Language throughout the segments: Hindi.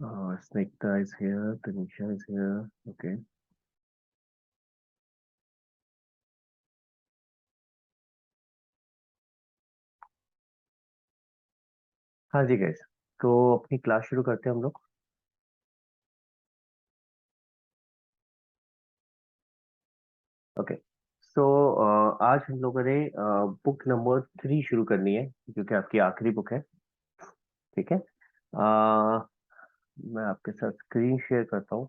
Snigdha is here, Tanisha is here. Okay. हाँ जी गाइस, तो अपनी क्लास शुरू करते हैं हम लोग। ओके। सो आज हम लोगों ने बुक नंबर 3 शुरू करनी है, जो कि आपकी आखिरी बुक है। ठीक है। मैं आपके साथ स्क्रीन शेयर करता हूँ।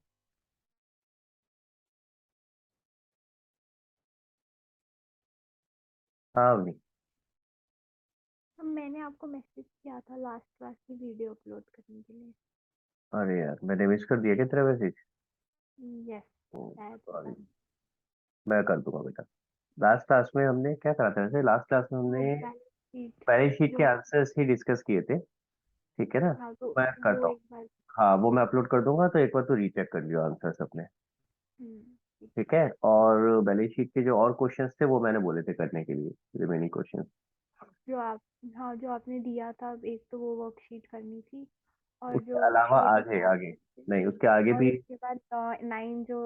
हाँ अवनी। मैंने आपको मैसेज किया था लास्ट क्लास की वीडियो अपलोड करने के लिए। अरे यार, मैंने मिस कर दिया क्या तेरा मैसेज? यस, शायद सॉरी। पता नहीं। मैं कर दूंगा बेटा। लास्ट क्लास में हमने क्या करा था वैसे? लास्ट क्लास में वो हमने बैलेंस शीट पहले शीट के जो, आंसर्स ही डिस्कस किए थे। ठीक है ना? हाँ तो मैं वो करता हूँ। एक बार। हाँ, वो मैं अपलोड कर दूंगा, तो एक बार तो रीचेक कर लियो आंसर्स अपने। ठीक है। ठीक है। और बैलेंस शीट के जो और क्वेश्चंस थे वो मैंने बोले थे करने के लिए, रिमेनिंग क्वेश्चंस। जो आप, हाँ जो आपने दिया था, एक तो वो वर्कशीट करनी थी, और उसके जो अलावा छोटे आगे आगे, क्लासेस थे, नहीं उसके आगे और भी उसके बाद 9 जो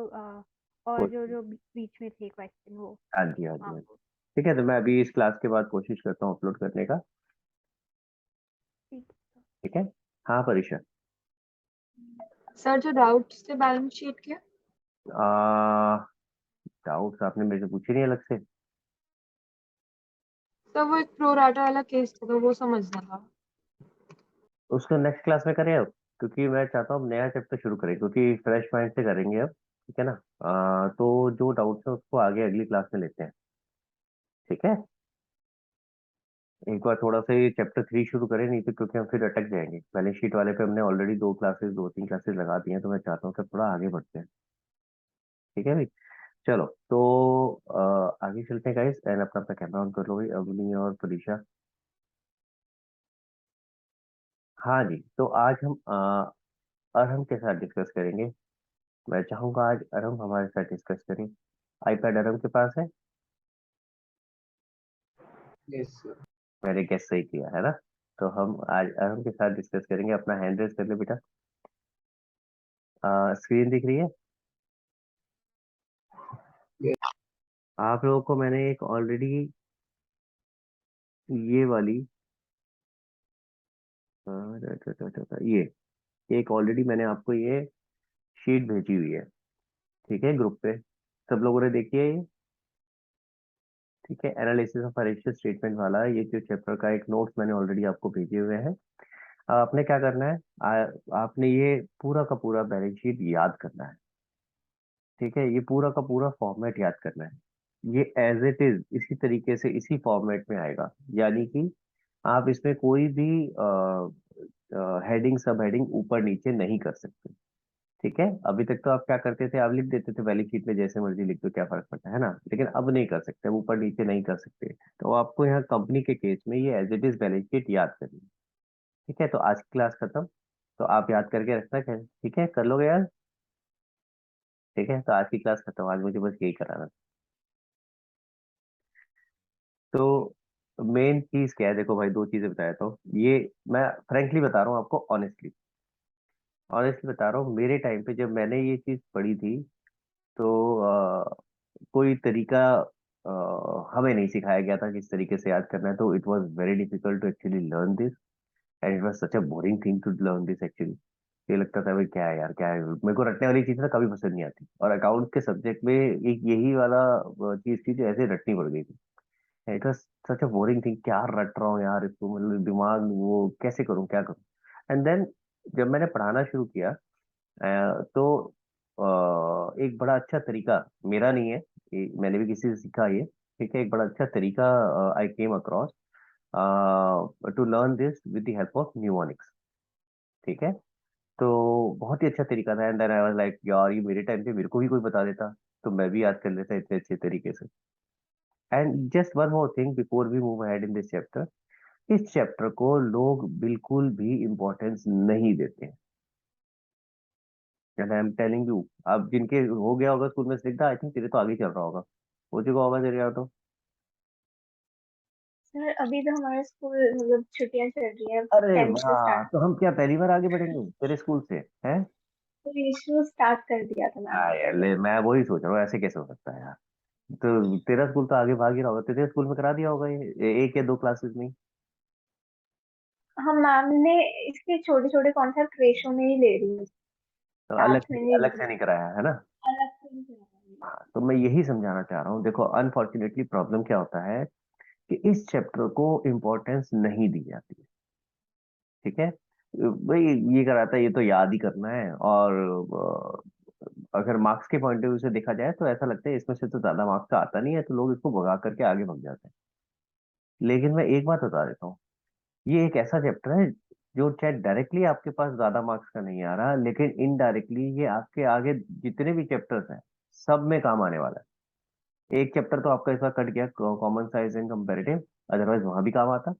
और जो क्वेश्चन। जो बीच में थे क्वेश्चन वो। हाँ जी, हाँ जी, हाँ हाँ जी। वो। ठीक है, तो मैं अभी इस क्लास के बाद कोशिश करता हूँ अपलोड करने का। ठीक ठीक है। हाँ परीक्षा। सर जो डाउट्स थे बैलेंस शीट के, डाउट्स आपने मेरे से पूछे नहीं अलग से? सर वो एक प्रो राटा वाला केस था तो वो समझना था। उसको नेक्स्ट क्लास में करें अब, क्योंकि मैं चाहता हूँ अब नया चैप्टर शुरू करें, क्योंकि फ्रेश माइंड से करेंगे अब। ठीक है ना? तो जो डाउट्स है उसको आगे अगली क्लास में लेते हैं। ठीक है। एक बार थोड़ा सा ये चैप्टर 3 शुरू करें, नहीं तो क्योंकि हम फिर अटक जाएंगे। बैलेंस शीट वाले पे हमने ऑलरेडी 2 3 क्लासेस लगा दी हैं, तो मैं चाहता हूँ कि थोड़ा आगे बढ़ते हैं। ठीक है भाई। चलो तो आगे चलते हैं गाइस, एंड अपना अपना कैमरा ऑन कर लो भाई, अवनी और परीक्षा। हाँ जी, तो आज हम अरहम के साथ डिस्कस करेंगे। मैं चाहूंगा आज अरहम हमारे साथ डिस्कस करें। आईपैड अरहम के पास है? Yes sir. मैंने गेस सही किया है ना? तो हम आज अरहम के साथ डिस्कस करेंगे। अपना हैंड रेस कर ले बेटा। स्क्रीन दिख रही है? आप लोगों को मैंने एक ऑलरेडी ये वाली ये एक ऑलरेडी मैंने आपको ये शीट भेजी हुई है। ठीक है, ग्रुप पे सब लोगों ने देखी है ये। ठीक है, एनालिसिस ऑफ फाइनेंशियल स्टेटमेंट वाला ये जो चैप्टर का एक नोट्स मैंने ऑलरेडी आपको भेजे हुए हैं। अब आपने क्या करना है, आपने ये पूरा का पूरा बैलेंस शीट याद करना है। ठीक है, ये पूरा का पूरा फॉर्मेट याद करना है। ये एज इट इज इसी तरीके से इसी फॉर्मेट में आएगा, यानी कि आप इसमें कोई भी हेडिंग सब हेडिंग ऊपर नीचे नहीं कर सकते। ठीक है, अभी तक तो आप क्या करते थे, आप लिख देते थे बैलेंस शीट में, जैसे मर्जी लिख दो, क्या फर्क पड़ता है ना? लेकिन अब नहीं कर सकते, अब ऊपर नीचे नहीं कर सकते। तो आपको यहाँ कंपनी के केस में ये as it is balance sheet याद करनी है। ठीक है, तो आज की क्लास खत्म। तो आप याद करके रखना है, ठीक है, कर लोगे यार? ठीक है, तो आज की क्लास खत्म, आज मुझे बस यही कराना। तो मेन चीज क्या है, देखो भाई, दो चीजें बताया तो ये मैं फ्रेंकली बता रहा हूँ आपको, ऑनेस्टली ऑनेस्टली बता रहा हूँ। मेरे टाइम पे जब मैंने ये चीज पढ़ी थी, तो कोई तरीका हमें नहीं सिखाया गया था किस तरीके से याद करना है, तो it was very difficult to actually learn this, and it was such a boring thing to learn this actually. ये लगता था भाई क्या है यार, क्या है, मेरे को रटने वाली चीज ना कभी पसंद नहीं आती, और अकाउंट के सब्जेक्ट में एक यही वाला चीज थी जो ऐसे रटनी पड़ गई थी। It was such a boring thing, क्या रट रहा हूँ यार इसको, मतलब दिमाग वो कैसे करूँ, क्या करूँ। एंड देन जब मैंने पढ़ाना शुरू किया, तो एक बड़ा अच्छा तरीका, मेरा नहीं है, मैंने भी किसी से सीखा ये। ठीक है, एक बड़ा अच्छा तरीका I came across to learn this with the help of mnemonics. ठीक है, तो बहुत ही अच्छा तरीका था, and then I was like यार, ये मेरे टाइम पे मेरे को भी कोई बता देता तो मैं भी याद कर लेता इतने अच्छे तरीके से। And just one more thing before we move ahead in this chapter, इस चैप्टर को लोग बिल्कुल भी इम्पोर्टेंस नहीं देते हैं, and I am telling you. अब जिनके हो गया होगा स्कूल में सीखा, आई थिंक तेरे तो आगे चल रहा होगा, हो चुका होगा तेरे यहाँ तो। सर अभी तो हमारा स्कूल मतलब छुट्टियां चल रही है, अरे 10th से वाह, स्टार्ट। तो हम क्या पहली बार आगे बढ़ेंगे तेरे स्कूल से हैं? तो इशू स्टार्ट कर दिया था मैम ने। यार मैं वही सोच रहा हूँ, ऐसे कैसे हो सकता है यार? तो तेरा स्कूल तो आगे भाग ही रहा होगा, तेरे स्कूल में करा दिया होगा ये एक या दो क्लासेस में ही। हम मैम ने इसके छोटे छोटे कॉन्सेप्ट रेशो में ही ले रही हूँ, तो साथ में नहीं ले अलग रही, से नहीं कराया है ना? अलग से नहीं करा रही हूँ। हाँ, तो मैं यही समझाना चाह रहा हूँ। देखो अनफॉर्चुनेटली प्रॉब्लम क्या होता है कि इस चैप्टर को इम्पोर्टेंस नहीं दी जाती है। ठीक है, भाई ये कराता है, ये तो याद ही करना है। और अगर मार्क्स के पॉइंट ऑफ व्यू से देखा जाए तो ऐसा लगता है इसमें से तो ज्यादा मार्क्स का आता नहीं है, तो लोग इसको भगा करके आगे बढ़ जाते हैं। लेकिन मैं एक बात बता देता हूँ, ये एक ऐसा चैप्टर है जो चाहे डायरेक्टली आपके पास ज्यादा मार्क्स का नहीं आ रहा, लेकिन इनडायरेक्टली ये आपके आगे जितने भी चैप्टर्स हैं सब में काम आने वाला है। एक चैप्टर तो आपका इसका कट गया, common size and comparative, otherwise वहां भी काम आता।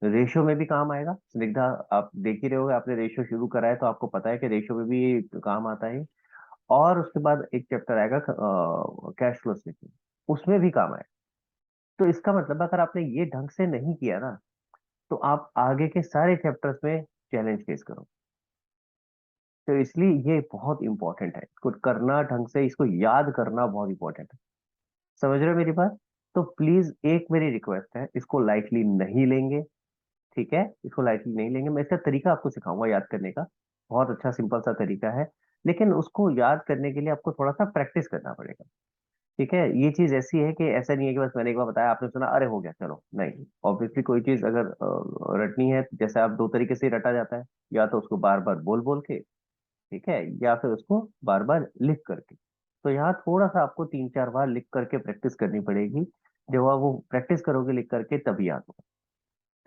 रेशियो में भी काम आएगा स्निग्धा, आप देख ही रहे होगे, आपने रेशियो शुरू करा है तो आपको पता है कि रेशियो में भी काम आता है। और उसके बाद एक चैप्टर आएगा कैश फ्लो स्टेटमेंट, उसमें भी काम आएगा। तो इसका मतलब अगर आपने ये ढंग से नहीं किया ना, तो आप आगे के सारे चैप्टर्स में चैलेंज फेस करो। तो इसलिए ये बहुत इंपॉर्टेंट है, इसको करना ढंग से, इसको याद करना बहुत इंपॉर्टेंट है। समझ रहे हो मेरी बात? तो प्लीज एक मेरी रिक्वेस्ट है, इसको लाइटली नहीं लेंगे। ठीक है, इसको लाइटली नहीं लेंगे। मैं इसका तरीका आपको सिखाऊंगा याद करने का, बहुत अच्छा सिंपल सा तरीका है। लेकिन उसको याद करने के लिए आपको थोड़ा सा प्रैक्टिस करना पड़ेगा। ठीक है, ये चीज ऐसी है कि ऐसा नहीं है कि बस मैंने एक बार बताया आपने सुना अरे हो गया चलो, नहीं। ऑब्वियसली कोई चीज अगर रटनी है, जैसे आप दो तरीके से ही रटा जाता है, या तो उसको बार बार बोल बोल के, ठीक है, या फिर उसको बार बार लिख करके। तो यहाँ थोड़ा सा आपको तीन चार बार लिख करके प्रैक्टिस करनी पड़ेगी। जब आप वो प्रैक्टिस करोगे लिख करके तभी याद होगा।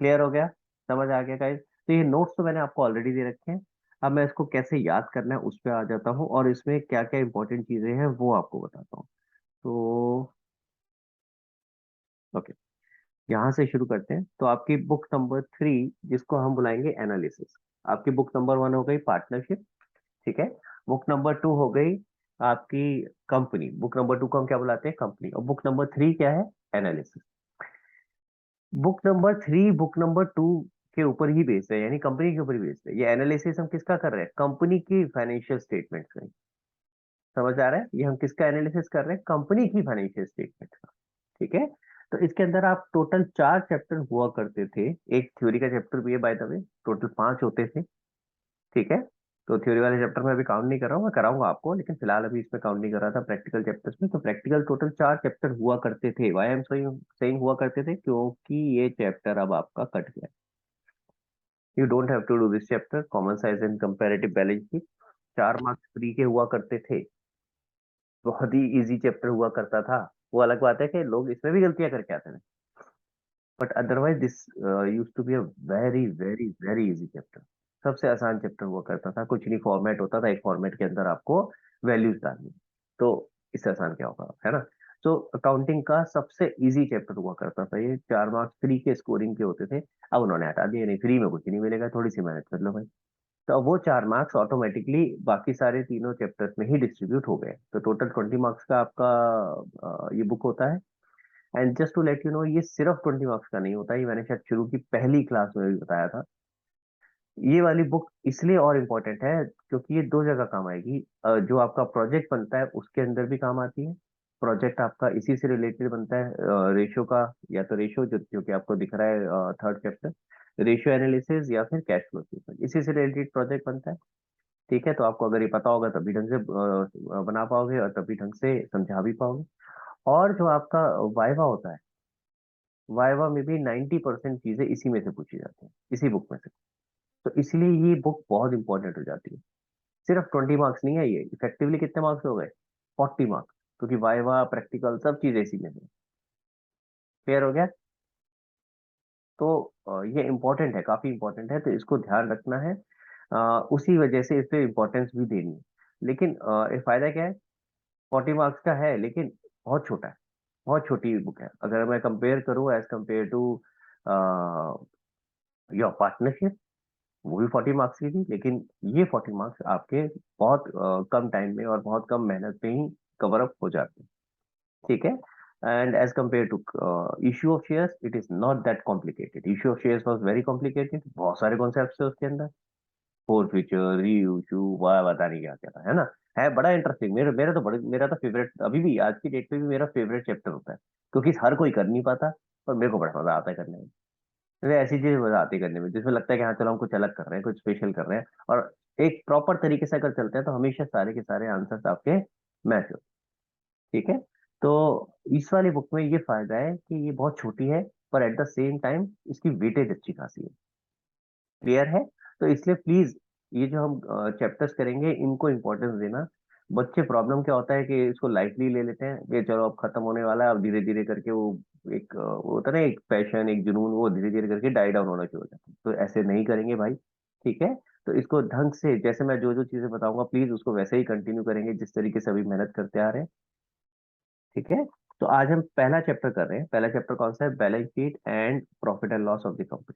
क्लियर हो गया? समझ आ गया गाइस? तो ये नोट्स तो मैंने आपको ऑलरेडी दे रखे हैं। अब मैं इसको कैसे याद करना है उस पर आ जाता हूँ, और इसमें क्या क्या इंपॉर्टेंट चीजें हैं वो आपको बताता हूँ। तो ओके, यहाँ से शुरू करते हैं। तो आपकी बुक नंबर 3, जिसको हम बुलाएंगे एनालिसिस, आपकी बुक नंबर 1 हो गई पार्टनरशिप। ठीक है, बुक नंबर 2 हो गई आपकी कंपनी। बुक नंबर 2 को हम क्या बुलाते हैं? कंपनी। और बुक नंबर 3 क्या है? Analysis. Book number 3 book number 2 के ऊपर ही बेस्ड है, यानी कंपनी के ऊपर ही बेस्ड है। ये एनालिसिस हम किसका कर रहे हैं? कंपनी की फाइनेंशियल स्टेटमेंट्स का। समझ आ रहा है? ये हम किसका एनालिसिस कर रहे हैं? कंपनी की फाइनेंशियल स्टेटमेंट का। ठीक है, तो इसके अंदर आप टोटल 4 चैप्टर हुआ करते थे। एक थ्योरी का चैप्टर भी है बाय द वे, टोटल 5 होते थे। ठीक है, तो थ्योरी वाले चैप्टर में अभी काउंट नहीं कर रहा हूँ, मैं कराऊंगा आपको, लेकिन फिलहाल अभी इसमें काउंट नहीं कर रहा था प्रैक्टिकल चैप्टर्स में। तो प्रैक्टिकल टोटल 4 चैप्टर हुआ करते थे। वाई एम सेइंग हुआ करते थे, क्योंकि ये चैप्टर अब आपका कट गया। You don't have to do this chapter, common size and comparative balance sheet. 4 marks free के हुआ करते थे, बहुत ही इजी चैप्टर हुआ करता था। वो अलग बात है कि लोग इसमें भी गलतियां करके आते थे, but otherwise this use to be a very very very easy chapter. सबसे आसान चैप्टर हुआ करता था, कुछ नहीं, फॉर्मेट होता था, एक फॉर्मेट के अंदर आपको वैल्यूज डालनी, तो इससे आसान क्या होगा, है ना? तो अकाउंटिंग का सबसे इजी चैप्टर हुआ करता था ये। 4 मार्क्स फ्री के स्कोरिंग के होते थे, अब उन्होंने हटा दिए, नहीं फ्री में कुछ नहीं मिलेगा, थोड़ी सी मेहनत कर लो भाई। तो अब वो 4 मार्क्स ऑटोमेटिकली बाकी सारे तीनों चैप्टर्स में ही डिस्ट्रीब्यूट हो गए, तो टोटल 20 मार्क्स का आपका ये बुक होता है। And just to let you know, ये सिर्फ 20 मार्क्स का नहीं होता, ये मैंने शायद शुरू की पहली क्लास में भी बताया था। ये वाली बुक इसलिए और इम्पोर्टेंट है क्योंकि ये दो जगह काम आएगी। जो आपका प्रोजेक्ट बनता है उसके अंदर भी काम आती है। प्रोजेक्ट आपका इसी से रिलेटेड बनता है, रेशियो का, या तो रेशियो जो कि आपको दिख रहा है थर्ड चैप्टर, रेशियो एनालिसिस, या फिर कैश फ्लो स्टेटमेंट, इसी से रिलेटेड प्रोजेक्ट बनता है। ठीक है, तो आपको अगर ये पता होगा तभी ढंग से बना पाओगे, और तभी ढंग से समझा भी पाओगे। और जो आपका वाइवा होता है, वाइवा में भी 90% चीजें इसी में से पूछी जाती हैं, इसी बुक में से। तो इसलिए ये बुक बहुत इंपॉर्टेंट हो जाती है। सिर्फ 20 मार्क्स नहीं है ये, इफेक्टिवली कितने मार्क्स हो गए? 40 मार्क्स, क्योंकि वाइवा प्रैक्टिकल सब चीजें इसी में है। क्लियर हो गया? तो ये इंपॉर्टेंट है, काफी इंपॉर्टेंट है, तो इसको ध्यान रखना है। उसी वजह से इस पे इम्पोर्टेंस भी देनी है। लेकिन ये फायदा क्या है? 40 मार्क्स का है, लेकिन बहुत छोटा है, बहुत छोटी बुक है। अगर मैं कंपेयर करूँ as compare to your partnership, वो भी 40 मार्क्स की थी, लेकिन ये 40 मार्क्स आपके बहुत कम टाइम में और बहुत कम मेहनत में ही कवर अप हो जाते हैं। ठीक है, and as compared to issue of shares, it is not that complicated. Issue of shares was very complicated. बहुत सारे कॉन्सेप्ट है उसके अंदर, फोर फ्यूचर, री इशू, वाह बता नहीं क्या क्या था, है ना। है बड़ा इंटरेस्टिंग, मेरा तो फेवरेट, अभी भी आज की डेट पे भी मेरा फेवरेट चैप्टर होता है, क्योंकि हर कोई कर नहीं पाता और मेरे को बड़ा मजा आता है करने में। मुझे ऐसी चीजें मजा आती है करने में जिसमें लगता है कि हाँ चलो हम कुछ अलग कर रहे हैं, कुछ स्पेशल कर रहे हैं, और एक प्रॉपर तरीके से अगर चलते हैं तो हमेशा सारे के सारे आंसर्स आपके मैच हो। ठीक है। तो इस वाली बुक में ये फायदा है कि ये बहुत छोटी है, पर एट द सेम टाइम इसकी वेटेज अच्छी खासी है। क्लियर है। तो इसलिए प्लीज ये जो हम चैप्टर्स करेंगे इनको इम्पोर्टेंस देना। बच्चे प्रॉब्लम क्या होता है कि इसको लाइटली ले लेते हैं कि चलो अब खत्म होने वाला है, अब धीरे धीरे करके वो एक वो होता है ना, एक पैशन, एक जुनून, वो धीरे धीरे करके डाई डाउन होना शुरू हो जाता है। तो ऐसे नहीं करेंगे भाई। ठीक है। तो इसको ढंग से, जैसे मैं जो जो चीजें बताऊंगा प्लीज उसको वैसे ही कंटिन्यू करेंगे जिस तरीके से अभी मेहनत करते आ रहे हैं। ठीक है। तो आज हम पहला चैप्टर कर रहे हैं। पहला चैप्टर कौन सा है? Balance sheet and profit and loss of the company.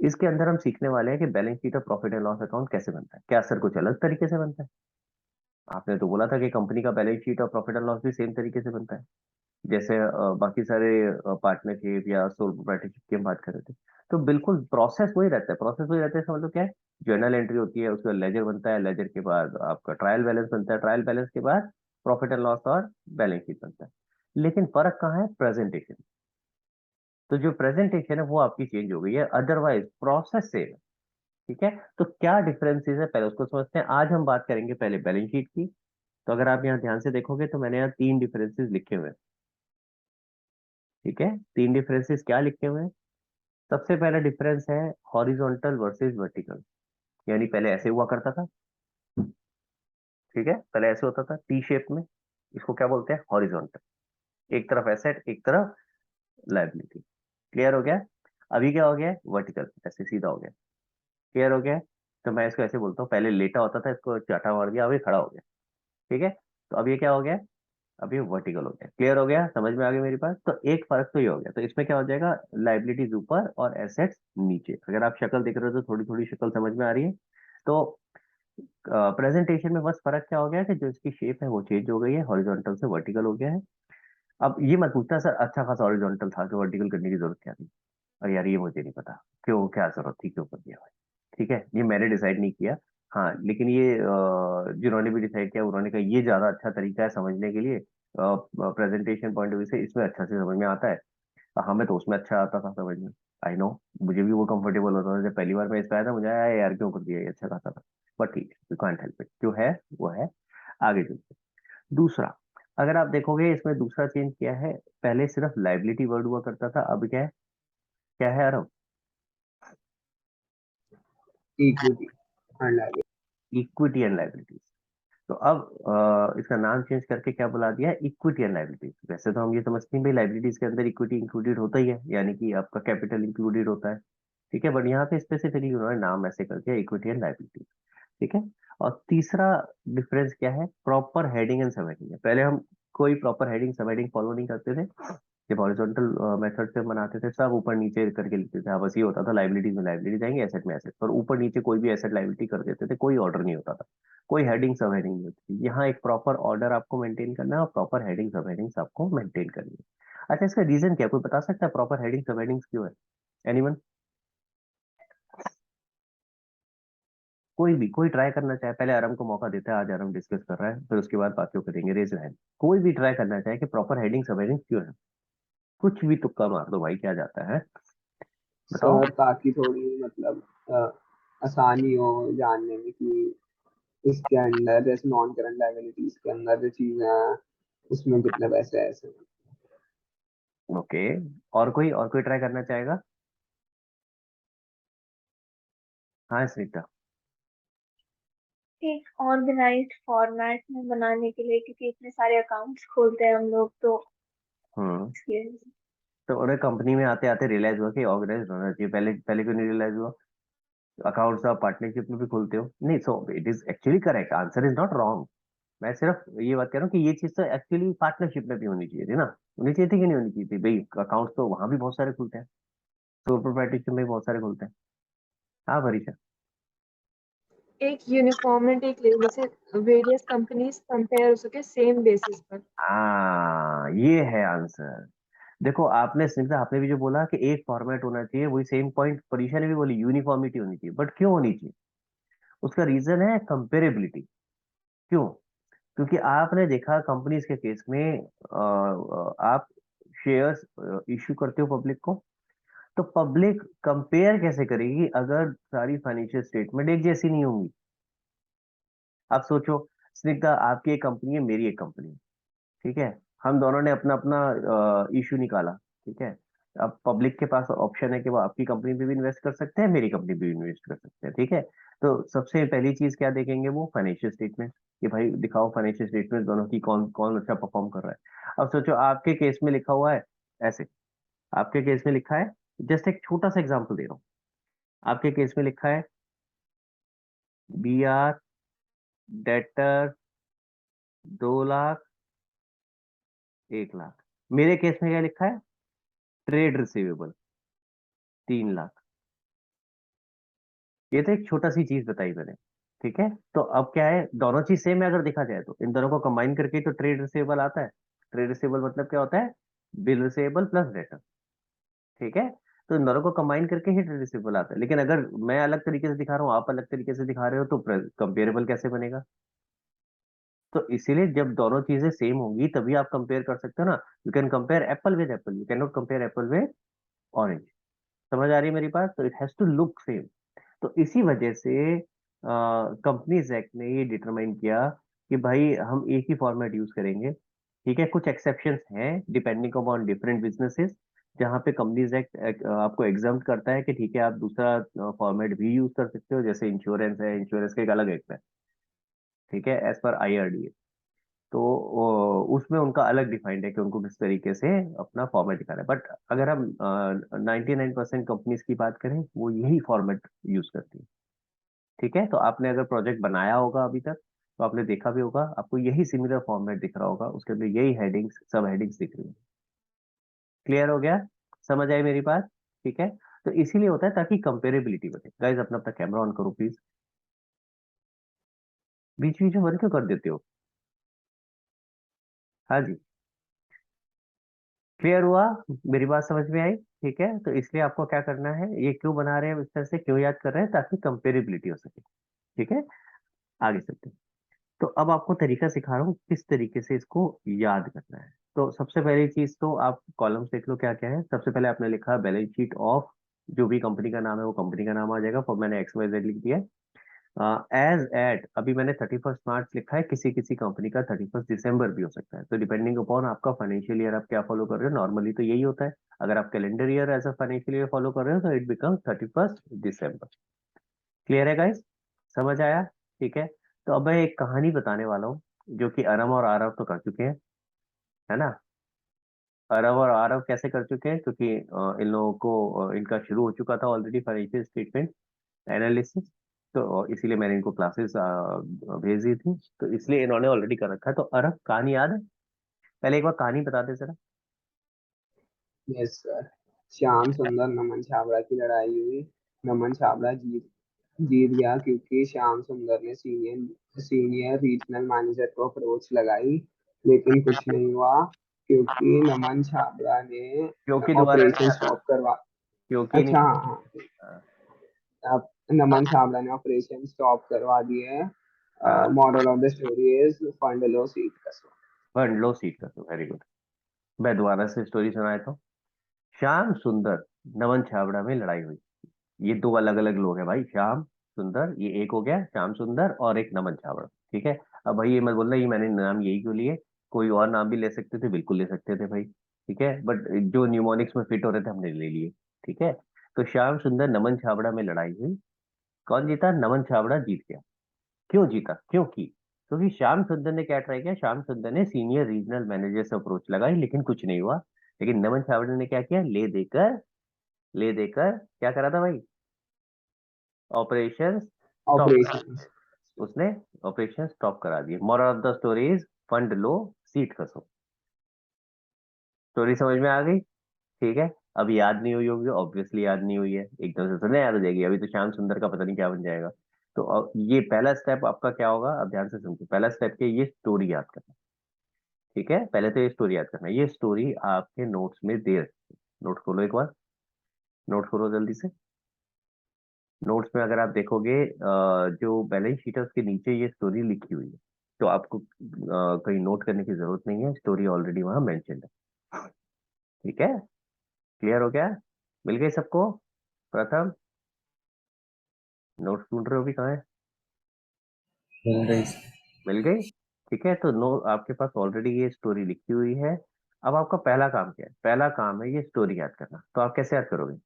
इसके अंदर हम सीखने वाले हैं कि बैलेंस शीट और प्रॉफिट एंड लॉस अकाउंट कैसे बनता है। क्या सर कुछ अलग तरीके से बनता है? आपने तो बोला था कि कंपनी का बैलेंस शीट और प्रॉफिट एंड लॉस भी सेम तरीके से बनता है, जैसे बाकी सारे पार्टनरशिप या सोल प्रोप्राइटरशिप की हम बात कर रहे थे। तो बिल्कुल प्रोसेस वही रहता है, प्रोसेस वही रहता है। इसका मतलब क्या है? जर्नल एंट्री होती है, उसके बाद लेजर बनता है, लेजर के बाद आपका ट्रायल बैलेंस बनता है, ट्रायल बैलेंस के बाद प्रॉफिट एंड लॉस और बैलेंस शीट बनता है। लेकिन फर्क कहाँ है? प्रेजेंटेशन। तो जो प्रेजेंटेशन है वो आपकी चेंज हो गई है, अदरवाइज प्रोसेस सेम है। ठीक है। तो क्या डिफरेंसेस है पहले उसको समझते हैं। आज हम बात करेंगे पहले बैलेंस शीट की। तो अगर आप यहाँ ध्यान से देखोगे तो मैंने यहाँ तीन डिफरेंसेस लिखे हुए हैं। ठीक है। तीन डिफरेंसेस क्या लिखे हुए हैं? सबसे पहला डिफरेंस है हॉरिजॉन्टल वर्सेस वर्टिकल। यानी पहले ऐसे हुआ करता था। ठीक है। पहले ऐसे होता था टी शेप में। इसको क्या बोलते हैं? हॉरिजॉन्टल। एक तरफ एसेट, एक तरफ लायबिलिटी। क्लियर हो गया। अभी क्या हो गया है? वर्टिकल, ऐसे सीधा हो गया। क्लियर हो गया है? तो मैं इसको ऐसे बोलता हूँ, पहले लेटा होता था, इसको चाटा मार दिया, अभी खड़ा हो गया। ठीक है। तो अब ये क्या हो गया? अब ये वर्टिकल हो गया। क्लियर हो गया? समझ में आ गया मेरी बात? तो एक फर्क तो ये हो गया। तो इसमें क्या हो जाएगा? लाइबिलिटीज ऊपर और एसेट्स नीचे। अगर आप शक्ल देख रहे हो तो थोड़ी थोड़ी शक्ल समझ में आ रही है। तो प्रेजेंटेशन में बस फर्क क्या हो गया कि जो इसकी शेप है वो चेंज हो गई है, हॉरिजॉन्टल से वर्टिकल हो गया है। अब ये मत पूछना सर अच्छा खासा हॉरिजॉन्टल था कि वर्टिकल करने की जरूरत क्या थी। अरे यार ये मुझे नहीं पता क्यों, क्या जरूरत थी, क्यों कर दिया भाई। ठीक है। ये मैंने डिसाइड नहीं किया। हाँ लेकिन ये जिन्होंने भी डिसाइड किया उन्होंने कहा ये ज्यादा अच्छा तरीका है समझने के लिए, प्रेजेंटेशन पॉइंट ऑफ व्यू से इसमें अच्छा से समझ में आता है। हमें तो उसमें अच्छा आता था समझ में। I know. मुझे भी वो कंफर्टेबल होता था। जब पहली बार मैं इस पे आया था मुझे आया यार क्यों कर दिया, ये अच्छा खाता था। बट ठीक है, यू कांट हेल्प इट, जो है वो है। आगे चलते हैं। दूसरा, अगर आप देखोगे इसमें दूसरा चेंज क्या है? पहले सिर्फ लाइबिलिटी वर्ड हुआ करता था, अब क्या है? क्या है अरब? Equity and liability. Equity and liabilities. तो अब इसका नाम चेंज करके क्या बुला दिया है? Equity and liabilities. वैसे तो हम ये समझते हैं भाई लाइबिलिटीज के अंदर इक्विटी इंक्लूडेड होता ही है, यानी कि आपका कैपिटल इंक्लूडेड होता है। ठीक है। बट यहाँ पे स्पेसिफिकली उन्होंने नाम ऐसे कर दिया, इक्विटी एंड लाइबिलिटीज। ठीक है। और तीसरा डिफरेंस क्या है? प्रॉपर हेडिंग एंड सब हेडिंग है। पहले हम कोई प्रॉपर हेडिंग सब हेडिंग फॉलो नहीं करते थे। जब हॉरिजॉन्टल मेथड से हम बनाते थे सब ऊपर नीचे करके लिखते थे। हाँ बस ये होता था लाइबिलिटीज में लाइबिलिटी जाएंगे, एसेट में एसेट, पर ऊपर नीचे कोई भी एसेट लाइबिलिटी कर देते थे, कोई ऑर्डर नहीं होता था, कोई हेडिंग सब हेडिंग नहीं होती थी। यहाँ एक प्रॉपर ऑर्डर आपको मेंटेन करना है और प्रॉपर हेडिंग सब हेडिंग्स आपको मेंटेन करनी है। अच्छा इसका रीजन क्या है? कोई बता सकता है प्रॉपर हेडिंग सब हेडिंग्स क्यों है? एनीवन? कोई ट्राई करना चाहे, पहले आराम को मौका देता है, आज आराम डिस्कस कर रहा है, फिर उसके बाद बाकियों करेंगे। Raise hand. कोई भी ट्राई करना चाहे कि प्रॉपर हेडिंग सब हेडिंग क्यों है? कुछ भी तुक्का मार दो भाई, क्या जाता है? बताओ। सर ताकि थोड़ी मतलब आसानी हो जानने में कि इसके अंदर जैसे नॉन करंट लायबिलिटीज के अंदर जो चीजें हैं उसमें कितने पैसे हैं ऐसे। ओके। और कोई ट्राई करना चाहेगा? हाँ स्मिता। एक ऑर्गेनाइज्ड फॉर्मेट में बनाने के लिए, क्योंकि इतने सारे अकाउंट्स खोलते हैं हम लोग तो हम्म। इसलिए। तो उन्हें कंपनी में आते आते रियलाइज हुआ कि ऑर्गेनाइज होना चाहिए। पहले पहले क्यों नहीं रियलाइज हुआ? अकाउंट्स आप पार्टनरशिप में भी खोलते हो नहीं, so it is actually correct, answer is not wrong. मैं सिर्फ ये बात कह रहा हूँ कि ये चीज तो एक्चुअली पार्टनरशिप में भी होनी चाहिए थी ना। होनी चाहिए थी कि नहीं होनी चाहिए थी भाई? अकाउंट्स तो वहां भी बहुत सारे खुलते हैं, सोल प्रोप्राइटरशिप में भी बहुत सारे खुलते हैं। हाँ भरीषा। एक यूनिफॉर्मिटी के लिए, जैसे वेरियस कंपनीज कंपेयर हो सके सेम बेसिस पर। हाँ, ये है आंसर। देखो आपने स्निग्धा, आपने भी जो बोला कि एक फॉर्मेट होना चाहिए, वही सेम पॉइंट परीक्षा ने भी बोली, यूनिफॉर्मिटी होनी चाहिए। बट क्यों होनी चाहिए? उसका रीजन है कंपेरेबिलिटी। क्यों? क्योंकि आपने देखा कंपनीज के केस में आप शेयर्स इश्यू करते हो पब्लिक को, तो पब्लिक कंपेयर कैसे करेगी अगर सारी फाइनेंशियल स्टेटमेंट एक जैसी नहीं होंगी? आप सोचो, स्निग्धा आपकी एक कंपनी है, मेरी एक कंपनी है, ठीक है। हम दोनों ने अपना अपना इशू निकाला, ठीक है। अब पब्लिक के पास ऑप्शन है कि वो आपकी कंपनी पे भी इन्वेस्ट कर सकते हैं, मेरी कंपनी पे भी इन्वेस्ट कर सकते हैं, ठीक है। तो सबसे पहली चीज क्या देखेंगे? वो फाइनेंशियल स्टेटमेंट, कि भाई दिखाओ फाइनेंशियल स्टेटमेंट दोनों की, कौन कौन अच्छा परफॉर्म कर रहा है। अब सोचो आपके केस में लिखा हुआ है ऐसे, आपके केस में लिखा है, जस्ट एक छोटा सा एग्जांपल दे रहा हूँ। आपके केस में लिखा है B R debtor 2 lakh, 1 lakh. मेरे केस में क्या लिखा है? Trade receivable 3 lakh. ये तो एक छोटा सी चीज बताई मैंने, ठीक है। तो अब क्या है, दोनों चीज सेम है अगर देखा जाए तो, इन दोनों को कंबाइन करके तो ट्रेड रिसीवेबल आता है। ट्रेड रिसीवेबल मतलब क्या होता है? बिल रिसीवेबल प्लस डेटर, ठीक है। तो इन दोनों को कंबाइन करके ही ट्रेड रिसीवेबल आता है। लेकिन अगर मैं अलग तरीके से दिखा रहा हूँ, आप अलग तरीके से दिखा रहे हो, तो कंपेरेबल कैसे बनेगा? तो इसीलिए जब दोनों चीजें सेम होंगी तभी आप कंपेयर कर सकते हो ना। You can compare apple with apple, you can not compare apple with orange. समझ आ रही है मेरी बात? तो it has to look same. तो इसी वजह से कंपनीज एक्ट ने ये डिटरमाइन किया कि भाई हम एक ही फॉर्मेट यूज करेंगे, ठीक है। कुछ एक्सेप्शंस हैं डिपेंडिंग अपॉन डिफरेंट बिजनेसेस, जहाँ पे कंपनीज एक्ट आपको एग्जाम करता है कि ठीक है आप दूसरा फॉर्मेट भी यूज कर सकते हो। जैसे इंश्योरेंस है, इंश्योरेंस का एक अलग एक्ट है, ठीक है, एज पर IRDA। तो उसमें उनका अलग डिफाइंड है कि उनको किस तरीके से अपना फॉर्मेट दिखाना है। बट अगर हम 99% कंपनीज की बात करें, वो यही फॉर्मेट यूज करती है, ठीक है। तो आपने अगर प्रोजेक्ट बनाया होगा अभी तक, तो आपने देखा भी होगा, आपको यही सिमिलर फॉर्मेट दिख रहा होगा, उसके अंदर यही हेडिंग्स, सब हेडिंग्स दिख रही है। क्लियर हो गया? समझ आई मेरी बात? ठीक है। तो इसीलिए होता है ताकि कंपेरेबिलिटी बने। गाइज अपना अपना कैमरा ऑन करो प्लीज। बीच बीच में बंद क्यों कर देते हो? हाँ जी, क्लियर हुआ? मेरी बात समझ में आई? ठीक है। तो इसलिए आपको क्या करना है, ये क्यों बना रहे हैं इस तरह से, क्यों याद कर रहे हैं? ताकि कंपेरेबिलिटी हो सके, ठीक है। आगे चलते हैं। तो अब आपको तरीका सिखा रहा हूँ किस तरीके से इसको याद करना है। तो सबसे पहली चीज तो आप कॉलम्स देख लो क्या क्या है। सबसे पहले आपने लिखा बैलेंस शीट ऑफ, जो भी कंपनी का नाम है वो कंपनी का नाम आ जाएगा, और मैंने XYZ लिख दिया। एज एट, अभी मैंने 31 मार्च लिखा है, किसी किसी कंपनी का 31 दिसंबर भी हो सकता है। तो डिपेंडिंग अपॉन आपका फाइनेंशियल ईयर आप क्या फॉलो कर रहे हो, नॉर्मली तो यही होता है। अगर आप calendar year as a financial year follow कर रहे हो तो इट बिकम 31 दिसंबर। क्लियर है गाइस? समझ आया? ठीक है। तो अब मैं एक कहानी बताने वाला हूँ, जो कि अरम और आरव तो कर चुके हैं, है ना। अरब और आरव कैसे कर चुके हैं? क्योंकि इन लोगों को इनका शुरू हो चुका था ऑलरेडी फाइनेंशियल स्टेटमेंट एनालिसिस। तो इसीलिए मैंने इनको क्लासेस भेज दी थी, तो इसलिए इन्होंने ऑलरेडी कर रखा है। तो अरब कहानी याद है? पहले एक बार कहानी बता दे जरा। Yes sir. श्याम सुंदर नमन छाबड़ा की लड़ाई हुई। नमन छाबड़ा जीत जीत गया क्योंकि श्याम सुंदर ने सीनियर सीनियर रीजनल मैनेजर को अप्रोच लगाई, लेकिन कुछ नहीं हुआ क्योंकि नमन छाबड़ा ने क्योंकि दोबारा नहीं ऑपरेशन आता, स्टॉप करवा। क्योंकि नहीं। अच्छा हाँ हाँ। हाँ, अब नमन छाबड़ा ने ऑपरेशन स्टॉप करवा दिए। हाँ, moral of the story is fund low seat कसो। फंड लो सीट कर दो, वेरी गुड। मैं दोबारा से स्टोरी सुनाता हूँ। श्याम सुंदर नमन छाबड़ा में लड़ाई हुई। ये दो अलग अलग लोग हैं भाई, श्याम सुंदर, ये एक हो गया श्याम सुंदर, और एक नमन छाबड़ा, ठीक है। अब भाई ये मत बोलना ये मैंने नाम यही क्यों लिए, कोई और नाम भी ले सकते थे, बिल्कुल ले सकते थे भाई, ठीक है। बट जो न्यूमोनिक्स में फिट हो रहे थे हमने ले लिए, ठीक है। तो श्याम सुंदर नमन छाबड़ा में लड़ाई हुई। कौन जीता? नमन छाबड़ा जीत गया। क्यों जीता? क्योंकि श्याम सुंदर ने क्या ट्राई किया, श्याम सुंदर ने सीनियर रीजनल मैनेजर से अप्रोच लगाई, लेकिन कुछ नहीं हुआ। लेकिन नमन छाबड़ा ने क्या किया, ले देकर क्या करा था भाई? ऑपरेशन स्टॉप करा ऑपरेशन। दिए उसने, ऑपरेशन स्टॉप करा दिए। Moral of the story is fund low seat कसो। स्टोरी समझ में आ गई? ठीक है। अब याद नहीं हुई होगी, ऑब्वियसली याद नहीं हुई है, एकदम से तो नहीं याद हो जाएगी। अभी तो श्याम सुंदर का पता नहीं क्या बन जाएगा। तो ये पहला स्टेप आपका क्या होगा, अब ध्यान से समझो। पहला स्टेप के ये स्टोरी याद करना, ठीक है। पहले तो ये स्टोरी याद करना, ये स्टोरी आपके नोट्स में दे रखी है। नोट खोलो एक बार, नोट खोलो जल्दी से। नोट्स में अगर आप देखोगे जो बैलेंस शीट है उसके नीचे ये स्टोरी लिखी हुई है, तो आपको कहीं नोट करने की जरूरत नहीं है, स्टोरी ऑलरेडी वहां मेंशन है, ठीक है। क्लियर हो गया, मिल गई सबको। प्रथम, नोट्स ढूंढ रहे हो भी कहाँ है? मिल गई। मिल गई, ठीक है। तो नो आपके पास ऑलरेडी ये स्टोरी लिखी हुई है। अब आपका पहला काम क्या है? पहला काम है ये स्टोरी याद करना। तो आप कैसे याद करोगे?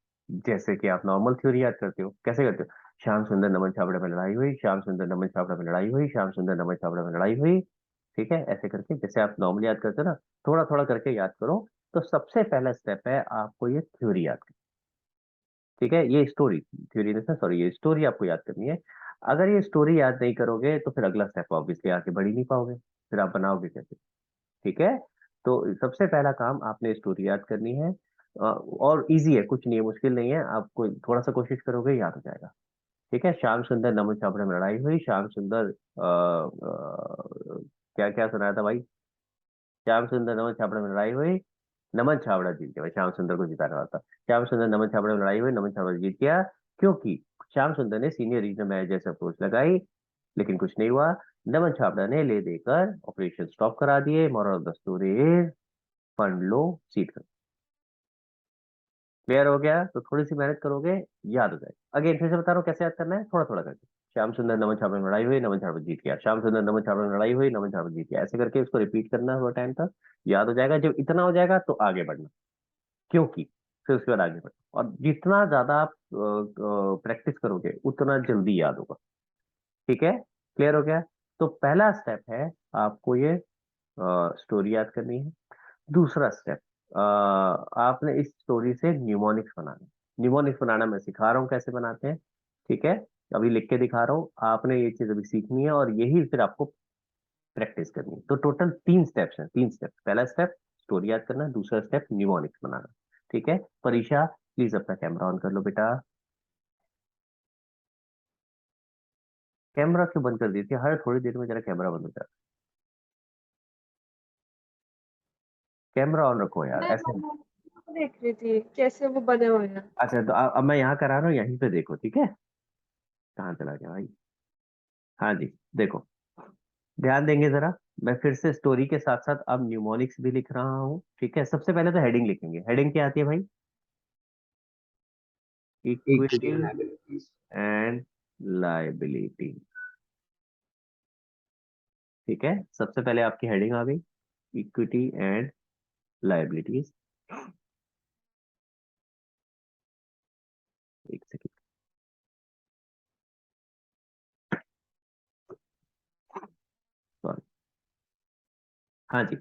जैसे कि आप नॉर्मल थ्योरी याद करते हो, कैसे करते हो? श्याम सुंदर नमन छाबड़ा में लड़ाई हुई, श्याम सुंदर नमन छाबड़ा में लड़ाई हुई, श्याम सुंदर नमन छाबड़ा में लड़ाई हुई, ठीक है। ऐसे करके जैसे आप नॉर्मली याद करते हो ना, थोड़ा थोड़ा करके याद करो। तो सबसे पहला स्टेप है आपको ये थ्योरी याद करना, ठीक है। ये स्टोरी, थ्योरी नहीं, सॉरी, ये स्टोरी आपको याद करनी है। अगर ये स्टोरी याद नहीं करोगे तो फिर अगला स्टेप ऑब्वियसली आगे बढ़ ही नहीं पाओगे, फिर आप बनाओगे कैसे, ठीक है। तो सबसे पहला काम आपने स्टोरी याद करनी है। और इजी है, कुछ नहीं है, मुश्किल नहीं है, आपको थोड़ा सा कोशिश करोगे याद हो जाएगा, ठीक है। श्याम सुंदर नमन छाबड़ा में लड़ाई हुई, श्याम सुंदर क्या क्या सुनाया था भाई? श्याम सुंदर नमन छाबड़ा में लड़ाई हुई, नमन छाबड़ा जीत गया। भाई श्याम सुंदर को जिताने वाला था। श्याम सुंदर नमन छाबड़ा में लड़ाई हुई, नमन छाबड़ा जीत गया, क्योंकि श्याम सुंदर ने सीनियर रीजनल मैनेजर से अप्रोच लगाई, लेकिन कुछ नहीं हुआ। नमन छाबड़ा ने ले देकर ऑपरेशन स्टॉप करा दिए। Moral of the story is fund low, seat करो। क्लियर हो गया? तो थोड़ी सी मेहनत करोगे, याद हो जाएगा। अगेन फिर से बता रहा हूँ कैसे याद करना है, थोड़ा थोड़ा करके। श्याम सुंदर नमन छाबड़ा में लड़ाई हुई, नमन छाबड़ा जीत गया। श्याम सुंदर नमन छाबड़ा में लड़ाई हुई, नमन छाबड़ा जीत गया। ऐसे करके उसको रिपीट करना है टाइम तक, याद हो जाएगा। जब इतना हो जाएगा तो आगे बढ़ना, क्योंकि फिर उसके बाद आगे बढ़ना। और जितना ज्यादा आप प्रैक्टिस करोगे उतना जल्दी याद होगा, ठीक है। क्लियर हो गया? तो पहला स्टेप है आपको ये स्टोरी याद करनी है। दूसरा स्टेप, आपने इस स्टोरी से न्यूमोनिक्स बनाना है। न्यूमोनिक्स बनाना मैं सिखा रहा हूँ कैसे बनाते हैं, ठीक है। अभी लिख के दिखा रहा हूँ, आपने ये चीज अभी सीखनी है और यही फिर आपको प्रैक्टिस करनी है। तो टोटल 3 स्टेप्स हैं, 3 स्टेप। पहला स्टेप स्टोरी याद करना, दूसरा स्टेप न्यूमोनिक्स बनाना, ठीक है। परीक्षा, प्लीज अपना कैमरा ऑन कर लो बेटा। कैमरा क्यों बंद कर दी थी? हर थोड़ी देर में जरा कैमरा बंद हो जाता है। कैमरा ऑन रखो यार, मैं ऐसे। देख रही थी कैसे वो बने हुए हैं। अच्छा, तो अब मैं यहाँ करा रहा हूँ, यहीं पे देखो, ठीक है। कहाँ चला गया भाई? हाँ जी, देखो, ध्यान देंगे जरा। मैं फिर से स्टोरी के साथ साथ अब न्यूमोनिक्स भी लिख रहा हूँ, ठीक है। सबसे पहले तो हेडिंग लिखेंगे। हेडिंग क्या आती है भाई? Equity equity and liabilities. And liability, ठीक है। सबसे पहले आपकी हेडिंग आ गई, इक्विटी एंड लाइबिलिटीज। एक सेकेंड, सॉरी। हाँ जी,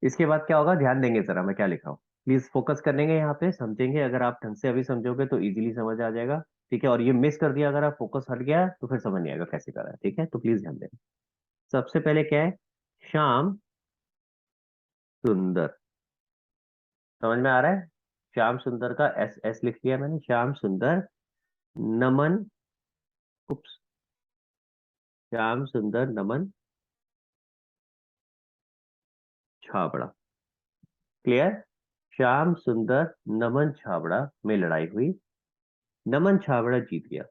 इसके बाद क्या होगा, ध्यान देंगे जरा मैं क्या लिखा हूँ। प्लीज फोकस करेंगे यहाँ पे, समझेंगे। अगर आप ढंग से अभी समझोगे तो इजीली समझ आ जाएगा, ठीक है। और ये मिस कर दिया, अगर आप फोकस हट गया तो फिर समझ नहीं आएगा कैसे करा है, ठीक है। तो प्लीज ध्यान दें। सबसे पहले क्या है? श्याम सुंदर, समझ में आ रहा है? श्याम सुंदर का एस एस लिख लिया मैंने। श्याम सुंदर नमन, उप्स, श्याम सुंदर नमन छाबड़ा। क्लियर? श्याम सुंदर नमन छाबड़ा में लड़ाई हुई, नमन छाबड़ा जीत गया।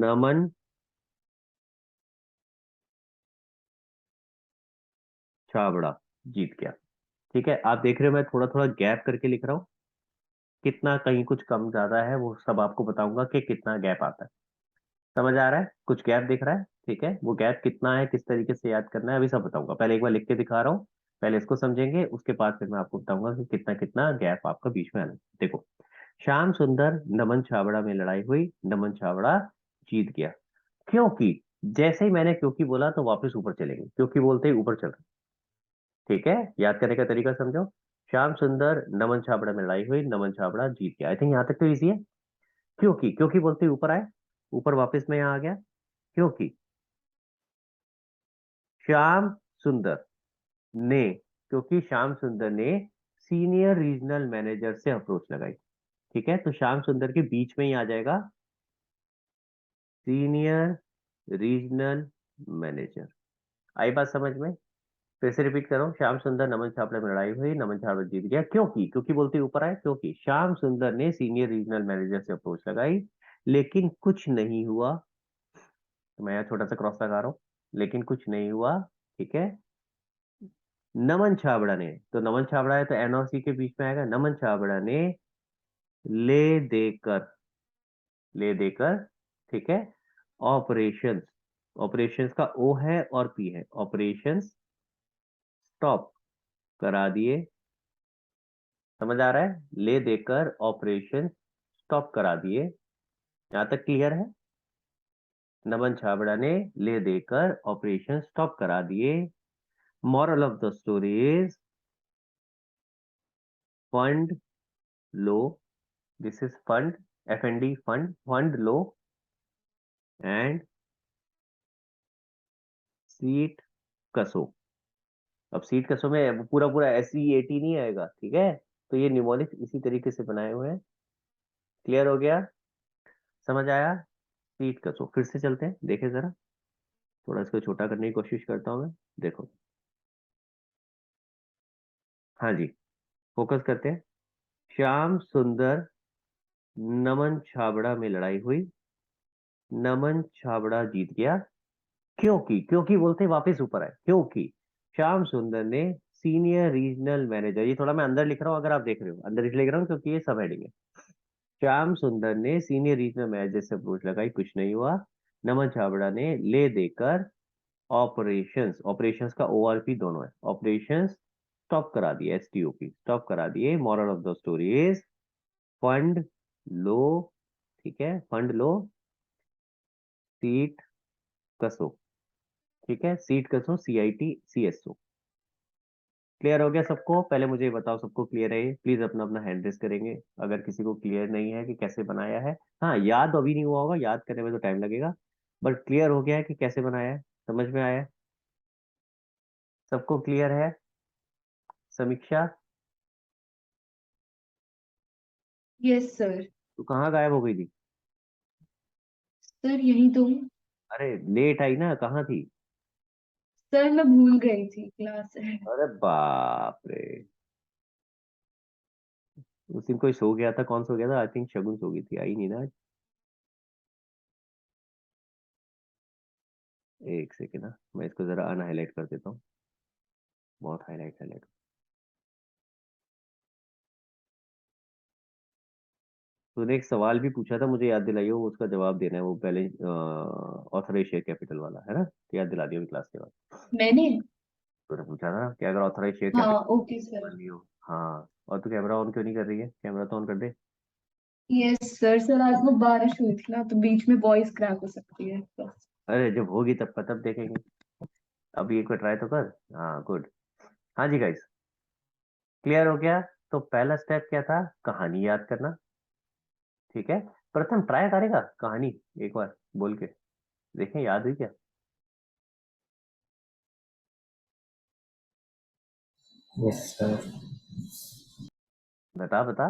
नमन छाबड़ा जीत गया, ठीक है। आप देख रहे हो मैं थोड़ा थोड़ा गैप करके लिख रहा हूँ, कितना कहीं कुछ कम ज्यादा है वो सब आपको बताऊंगा कि कितना गैप आता है। समझ आ रहा है? कुछ गैप दिख रहा है, ठीक है। वो गैप कितना है, किस तरीके से याद करना है, अभी सब बताऊंगा। पहले एक बार लिख के दिखा रहा हूँ, पहले इसको समझेंगे, उसके बाद फिर मैं आपको बताऊंगा कि कितना कितना गैप आपका बीच में आना है। देखो, श्याम सुंदर नमन छाबड़ा में लड़ाई हुई, नमन छाबड़ा जीत गया, क्योंकि जैसे ही मैंने क्योंकि बोला तो वापस ऊपर चलेंगे, क्योंकि बोलते ही ऊपर चल रहे, ठीक है। याद करने का तरीका समझो। श्याम सुंदर नमन छाबड़ा में लड़ाई हुई, नमन छाबड़ा जीत गया। आई थिंक यहाँ तक तो इजी है। क्योंकि क्योंकि बोलते ही ऊपर आए, ऊपर वापस में यहाँ आ गया, क्योंकि श्याम सुंदर ने, क्योंकि श्याम सुंदर ने सीनियर रीजनल मैनेजर से अप्रोच लगाई। ठीक है, तो श्याम सुंदर के बीच में ही आ जाएगा सीनियर रीजनल मैनेजर। आई बात समझ में? फिर से रिपीट करो, श्याम सुंदर नमन छापड़ा में लड़ाई हुई, नमन छापड़ा जीत गया। क्योंकि क्योंकि बोलते ही ऊपर आए, क्योंकि श्याम सुंदर ने सीनियर रीजनल मैनेजर से अप्रोच लगाई, लेकिन कुछ नहीं हुआ। तो मैं यहाँ छोटा सा क्रॉस लगा रहा हूँ, लेकिन कुछ नहीं हुआ। ठीक है, नमन छाबड़ा ने, तो नमन छाबड़ा है तो एन और सी के बीच में आएगा। नमन छाबड़ा ने ले देकर, ले देकर, ठीक है, ऑपरेशंस, ऑपरेशंस का ओ है और पी है, ऑपरेशंस स्टॉप करा दिए। समझ आ रहा है? ले देकर ऑपरेशन स्टॉप करा दिए। यहां तक क्लियर है? नमन छाबड़ा ने ले देकर ऑपरेशन स्टॉप करा दिए। Moral of the story is fund low, this is fund, FND fund, fund low and seat कसो। अब सीट कसो में पूरा पूरा SEAT नहीं आएगा, ठीक है, तो ये न्यूमोनिक्स इसी तरीके से बनाए हुए हैं। क्लियर हो गया? समझ आया? सीट कसो, फिर से चलते हैं, देखें जरा, थोड़ा इसको छोटा करने की कोशिश करता हूं मैं। देखो, हाँ जी, फोकस करते हैं। श्याम सुंदर नमन छाबड़ा में लड़ाई हुई, नमन छाबड़ा जीत गया। क्योंकि क्योंकि बोलते वापस ऊपर आए, क्योंकि श्याम सुंदर ने सीनियर रीजनल मैनेजर, ये थोड़ा मैं अंदर लिख रहा हूँ, अगर आप देख रहे हो अंदर इसलिए लिख रहा हूँ क्योंकि ये सब हेडिंग है। श्याम सुंदर ने सीनियर रीजनल मैनेजर से अप्रोच लगाई, कुछ नहीं हुआ। नमन छाबड़ा ने ले देकर ऑपरेशंस, ऑपरेशंस का ORP दोनों है, ऑपरेशंस स्टॉप करा दिए, STOP स्टॉप करा दिए। Moral of the story is fund लो, ठीक है, फंड लो, सीट कसो, ठीक है, सीट कसो, CIT CSO। क्लियर हो गया सबको? पहले मुझे ये बताओ सबको क्लियर है ये? प्लीज अपना अपना हैंड रेस करेंगे अगर किसी को क्लियर नहीं है कि कैसे बनाया है। हाँ, याद अभी नहीं हुआ होगा, याद करने में तो टाइम लगेगा, बट क्लियर हो गया है कि कैसे बनाया है, समझ में आया है? सबको क्लियर है? समीक्षा, यस सर। तू कहाँ गायब हो गई थी? सर यही तो हूँ। अरे लेट आई ना, कहाँ थी? सर मैं भूल गई थी क्लास है। अरे बाप रे, उस दिन कोई सो गया था, कौन सो गया था? आई थिंक शगुन सो गई थी, आई नहीं ना आज। एक सेकेंड ना, मैं इसको जरा अनहाईलाइट कर देता हूँ, बहुत हाईलाइट हाईलाइट। तूने एक सवाल भी पूछा था, मुझे याद दिलाइए, वो उसका जवाब देना है, वो पहले ऑथराइज शेयर कैपिटल वाला है ना, तो याद दिला दिया अभी क्लास के बाद। मैंने। तूने पूछा था कि अगर ऑथराइज शेयर हाँ कैपिटल ओके सर। करनी हो। हाँ, और तू कैमरा ऑन क्यों नहीं कर रही है? कैमरा तो ऑन कर दे। Yes sir. सर आज वो बारिश हुई थी ना, तो बीच में वॉइस क्रैक हो सकती है बस। अरे जब होगी तब का तब देखेंगे, अभी एक बार ट्राई तो कर। हाँ गुड। हाँ जी गाइस, क्लियर हो गया? तो पहला स्टेप क्या था? कहानी याद करना, ठीक है। प्रथम ट्राई करेगा कहानी एक बार बोल के, देखें याद हुई क्या? Yes sir. बता बता।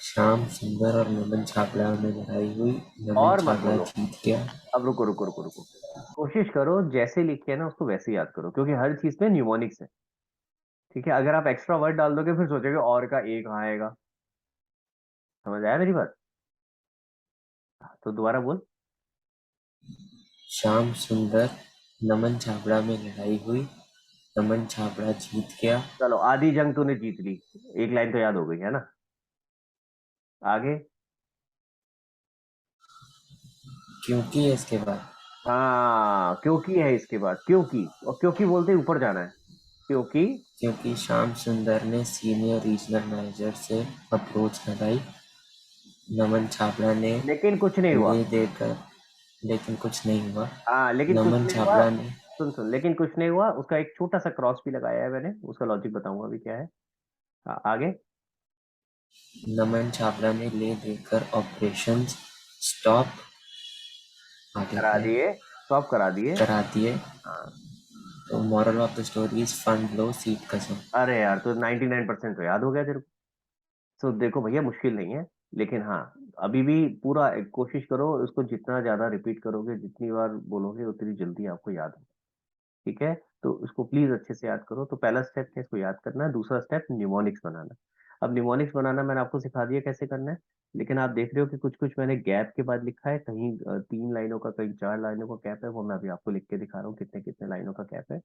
श्याम सुंदर और नमन छाबड़ा में लड़ाई हुई, नमन और मत छाबड़ा बोलो, जीत गया। अब रुको रुको रुको रुको, कोशिश करो जैसे लिखे है ना उसको वैसे याद करो, क्योंकि हर चीज में न्यूमोनिक्स है, ठीक है। अगर आप एक्स्ट्रा वर्ड डाल दोगे फिर सोचोगे और का ए कहाँ आएगा। समझ आया मेरी बात? तो दोबारा बोल। श्याम सुंदर नमन छाबड़ा में लड़ाई हुई, नमन छाबड़ा जीत गया। चलो, आधी जंग तूने जीत ली, एक लाइन तो याद हो गई है ना। आगे। क्योंकि है इसके बाद। हाँ, क्योंकि है इसके बाद, क्योंकि, और क्योंकि बोलते ही ऊपर जाना है, क्योंकि। क्योंकि श्याम सुंदर ने सीनियर रीजनल मैनेजर से अप्रोच लगाई, नमन छाबड़ा ने लेकिन कुछ नहीं हुआ। ले देकर, लेकिन कुछ नहीं हुआ। हाँ, लेकिन कुछ नमन नहीं हुआ। छाबड़ा ने सुन सुन, लेकिन कुछ नहीं हुआ, उसका एक छोटा सा क्रॉस भी लगाया है मैंने, उसका लॉजिक बताऊंगा अभी क्या है। हाँ, आगे। नमन छाबड़ा ने ले देकर ऑपरेशंस स्टॉप आगे करा है दिए, स्टॉप करा दिए। करा दिए। हाँ। तो moral of the story is fund low seat कसम। अरे यार, तो 99% तो याद हो गया तेरे को। सो देखो भैया मुश्किल नहीं है, लेकिन हाँ अभी भी पूरा कोशिश करो, उसको जितना ज्यादा रिपीट करोगे, जितनी बार बोलोगे उतनी जल्दी आपको याद हो। ठीक है, तो इसको प्लीज अच्छे से याद करो। तो पहला स्टेप है इसको याद करना है, दूसरा स्टेप निमोनिक्स बनाना। अब निमोनिक्स बनाना मैंने आपको सिखा दिया कैसे करना है, लेकिन आप देख रहे हो कि कुछ कुछ मैंने गैप के बाद लिखा है, कहीं 3 लाइनों का, कहीं 4 लाइनों का गैप है, वो मैं अभी आपको लिख के दिखा रहा हूँ कितने कितने लाइनों का गैप है।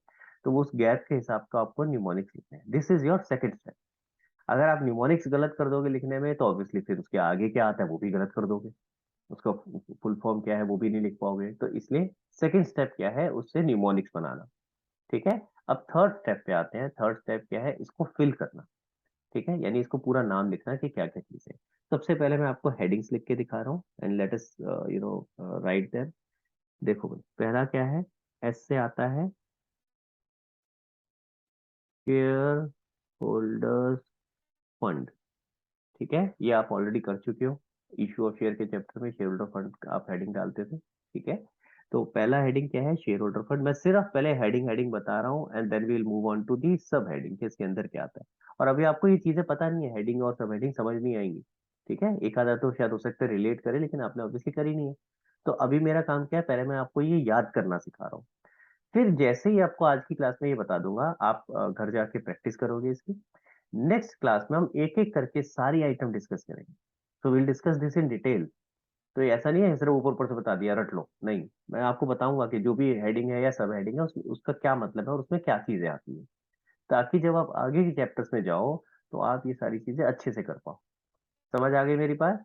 तो वो उस गैप के हिसाब का आपको निमोनिक्स लिखना है। This is your second step. अगर आप निमोनिक्स गलत कर दोगे लिखने में, तो ऑब्वियसली फिर उसके आगे क्या आता है वो भी गलत कर दोगे, उसका फुल फॉर्म क्या है वो भी नहीं लिख पाओगे। तो इसलिए सेकंड स्टेप क्या है, उससे निमोनिक्स बनाना। ठीक है, अब थर्ड स्टेप पे आते हैं। थर्ड स्टेप क्या है, इसको फिल करना। ठीक है, यानी इसको पूरा नाम लिखना कि क्या क्या चीज है। सबसे पहले मैं आपको हेडिंग्स लिख के दिखा रहा हूँ, and let us write there. देखो भाई, पहला क्या है, एस से आता है शेयर होल्डर्स फंड। ठीक है, ये आप ऑलरेडी कर चुके हो, इशू ऑफ शेयर के चैप्टर में शेयर होल्डर फंड आप हेडिंग डालते थे। ठीक है, तो पहला हेडिंग क्या है, शेयर होल्डर फंड। मैं सिर्फ पहले हेडिंग हेडिंग बता रहा हूँ, and then we will move on to the sub heading कि इसके अंदर क्या आता है। और अभी आपको ये चीजें पता नहीं है, हेडिंग और सब हेडिंग समझ नहीं आएंगी। ठीक है, एक आधा तो शायद हो सकता है रिलेट करे, लेकिन आपने ऑब्वियसली करी नहीं है। तो अभी मेरा काम क्या है, पहले मैं आपको ये याद करना सिखा रहा हूँ। फिर जैसे ही आपको आज की क्लास में ये बता दूंगा, आप घर जाके प्रैक्टिस करोगे इसकी। नेक्स्ट क्लास में हम एक एक करके सारी आइटम डिस्कस करेंगे। So will discuss this in detail. तो ये ऐसा नहीं है सिर्फ ऊपर ऊपर से बता दिया रट लो, नहीं, मैं आपको बताऊंगा कि जो भी हेडिंग है या सब हेडिंग है उसका क्या मतलब है और उसमें क्या चीजें आती है, ताकि जब आप आगे के चैप्टर्स में जाओ तो आप ये सारी चीजें अच्छे से कर पाओ। समझ आ गई मेरी बात?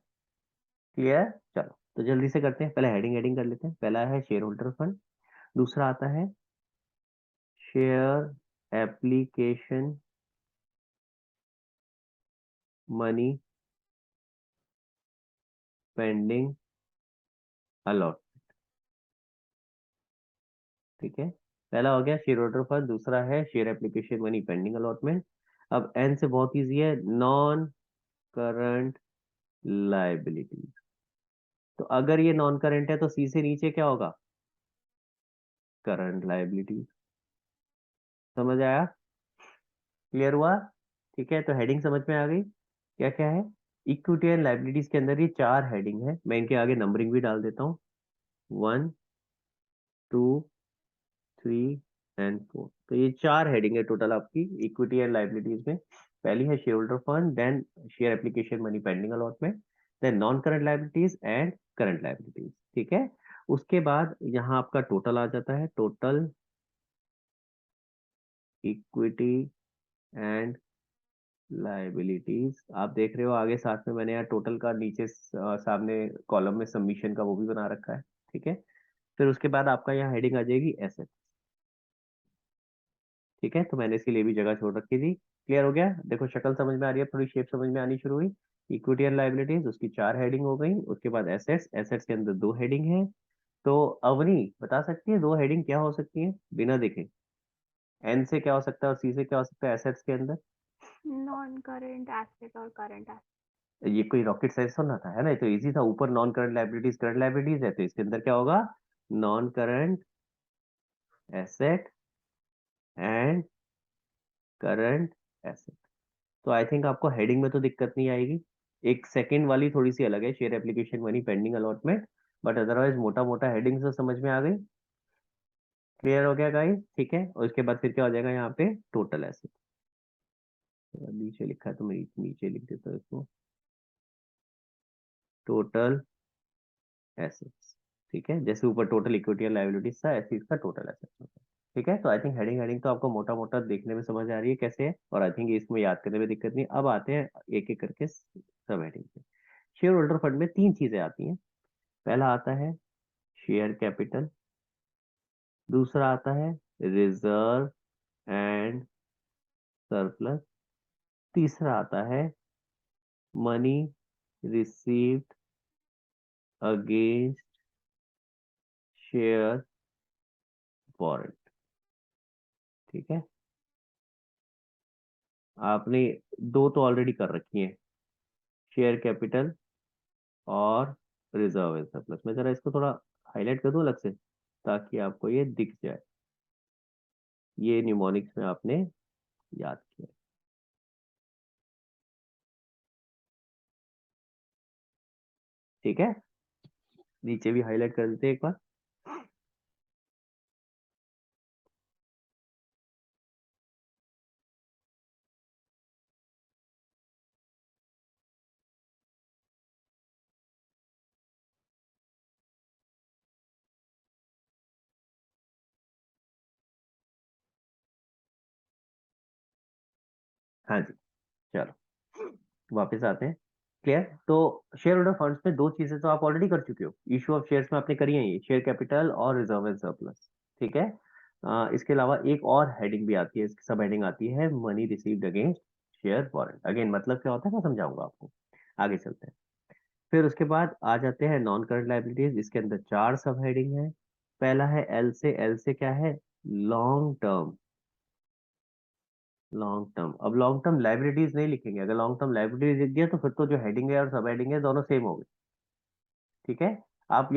क्लियर? चलो तो जल्दी से करते हैं, पहले हेडिंग हेडिंग कर लेते हैं। पहला है शेयर होल्डर फंड, दूसरा आता है share application money pending allot. ठीक है, पहला हो गया शेयर होल्डर फंड, दूसरा है share application money pending allotment. अब एन से बहुत इजी है, नॉन करंट लाइबिलिटीज। तो अगर ये नॉन करंट है तो सी से नीचे क्या होगा, करंट लाइबिलिटीज। समझ आया? क्लियर हुआ? ठीक है, तो हेडिंग समझ में आ गई क्या क्या है। इक्विटी एंड लाइबिलिटीज के अंदर ये 4 हेडिंग है, मैं इनके आगे नंबरिंग भी डाल देता हूँ, 1 2 3 एंड 4। तो ये 4 हेडिंग है टोटल आपकी इक्विटी एंड लाइबिलिटीज में। पहली है share holder fund, then share application money pending allotment, then non current liabilities and current liabilities. ठीक है, उसके बाद यहाँ आपका टोटल आ जाता है, टोटल इक्विटी एंड लाइबिलिटीज। आप देख रहे हो आगे साथ में मैंने यहाँ टोटल का नीचे सामने कॉलम में सबमिशन का वो भी बना रखा है। ठीक है, फिर उसके बाद आपका यहाँ हेडिंग आ जाएगी एसेट। ठीक है, तो मैंने इसके लिए भी जगह छोड़ रखी थी। क्लियर हो गया? देखो शक्ल समझ में आ रही है, थोड़ी शेप समझ में आनी शुरू हुई। इक्विटी एंड लाइबिलिटीज उसकी 4 हेडिंग हो गई, उसके बाद एसेट्स, एसेट्स के अंदर 2 हेडिंग है। तो अवनी बता सकती है 2 हेडिंग क्या हो सकती है बिना देखे, एन से क्या हो सकता है और सी से क्या हो सकता है एसेट्स के अंदर? नॉन करंट एसेट और करंट एसेट। ये कोई रॉकेट साइंस होना था, है ना? ये तो इजी था। ऊपर नॉन करंट लाइबिलिटीज है, तो इसके अंदर क्या होगा, non current asset and current asset. तो आई थिंक आपको हेडिंग में तो दिक्कत नहीं आएगी। एक सेकंड वाली थोड़ी सी अलग है, share application money pending allotment, but otherwise मोटा मोटा हेडिंग से समझ में आ गई। क्लियर हो गया गाइस? ठीक है, और उसके बाद फिर क्या हो जाएगा यहाँ पे, टोटल एसेट। नीचे लिखा है तो मैं नीचे लिख देता हूँ इसको, टोटल एसेट्स। ठीक है, जैसे ऊपर टोटल इक्विटी और लायबिलिटीज था, ऐसे इसका टोटल एसेट्स होता है। ठीक है, तो आई थिंक हेडिंग हेडिंग तो आपको मोटा मोटा देखने में समझ आ रही है कैसे है, और आई थिंक इसमें याद करने में दिक्कत नहीं। अब आते हैं एक एक करके सब हेडिंग पे। शेयर होल्डर फंड में 3 चीजें आती हैं। पहला आता है शेयर कैपिटल, दूसरा आता है रिजर्व एंड सरप्लस, तीसरा आता है money received against share warrant. ठीक है, आपने 2 तो ऑलरेडी कर रखी है, शेयर कैपिटल और रिजर्व एंड सरप्लस। मैं जरा इसको थोड़ा हाईलाइट कर दूं अलग से ताकि आपको ये दिख जाए। ये न्यूमोनिक्स में आपने याद किया। ठीक है, नीचे भी हाईलाइट कर देते हैं एक बार। हाँ जी, चलो वापस आते हैं। क्लियर? तो शेयर होल्डर फंड्स में दो चीजें तो आप ऑलरेडी कर चुके हो, इशू ऑफ शेयर्स में आपने करी है, ये शेयर कैपिटल और रिजर्व एंड सरप्लस। ठीक है, इसके अलावा एक और हेडिंग भी आती है, इसकी सब हेडिंग आती है money received against share warrant. Again मतलब क्या होता है मैं समझाऊंगा आपको, आगे चलते हैं। फिर उसके बाद आ जाते हैं नॉन करंट लाइबिलिटीज, इसके अंदर चार सब हेडिंग है। पहला है एल से, एल से क्या है? Long term. लॉन्ग टर्म, अब लॉन्ग टर्म लाइबिलिटीज नहीं लिखेंगे, अगर लॉन्ग टर्म लाइबिलिटीज लिख दिया तो फिर तो जो हेडिंग है और सब हेडिंग है दोनों सेम हो गए। ठीक है, आप याद